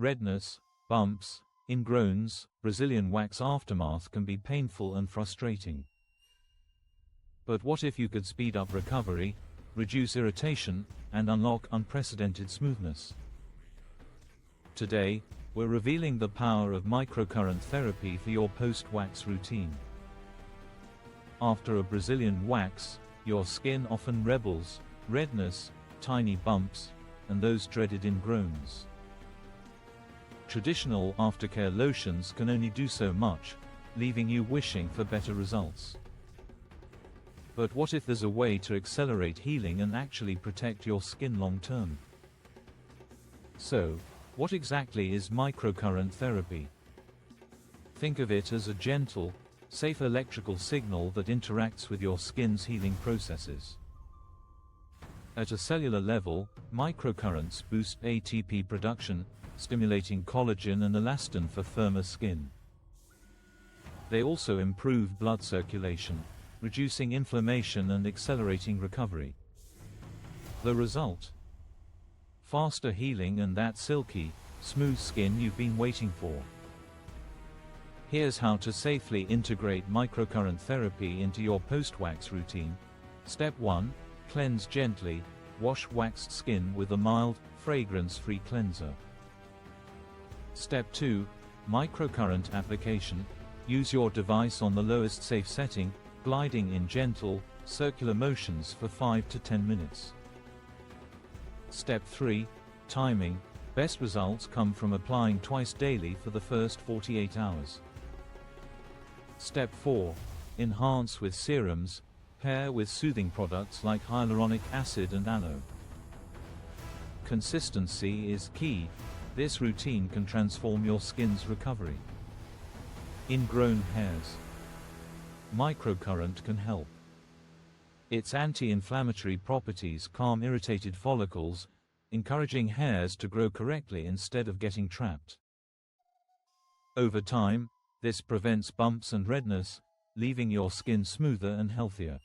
redness, bumps, ingrowns. Brazilian wax aftermath can be painful and frustrating. But what if you could speed up recovery, reduce irritation, and unlock unprecedented smoothness? Today, we're revealing the power of microcurrent therapy for your post-wax routine. After a Brazilian wax, your skin often rebels, redness, tiny bumps, and those dreaded ingrowns. Traditional aftercare lotions can only do so much, leaving you wishing for better results. But what if there's a way to accelerate healing and actually protect your skin long-term? So, what exactly is microcurrent therapy? Think of it as a gentle, safe electrical signal that interacts with your skin's healing processes. At a cellular level, microcurrents boost ATP production, stimulating collagen and elastin for firmer skin. They also improve blood circulation, reducing inflammation and accelerating recovery. The result? Faster healing and that silky, smooth skin you've been waiting for. Here's how to safely integrate microcurrent therapy into your post-wax routine. Step 1. Cleanse gently. Wash waxed skin with a mild, fragrance-free cleanser. Step 2. Microcurrent application. Use your device on the lowest safe setting, gliding in gentle, circular motions for 5 to 10 minutes. Step 3. Timing. Best results come from applying twice daily for the first 48 hours. Step 4. Enhance with serums. Pair with soothing products like hyaluronic acid and aloe. Consistency is key. This routine can transform your skin's recovery. Ingrown hairs. Microcurrent can help. Its anti-inflammatory properties calm irritated follicles, encouraging hairs to grow correctly instead of getting trapped. Over time, this prevents bumps and redness, leaving your skin smoother and healthier.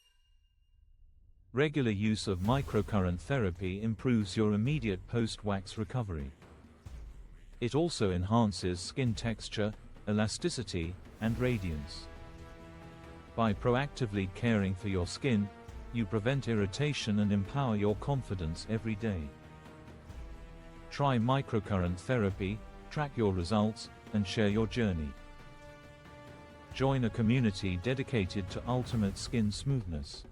Regular use of microcurrent therapy improves your immediate post-wax recovery. It also enhances skin texture, elasticity, and radiance. By proactively caring for your skin, you prevent irritation and empower your confidence every day. Try microcurrent therapy, track your results, and share your journey. Join a community dedicated to ultimate skin smoothness.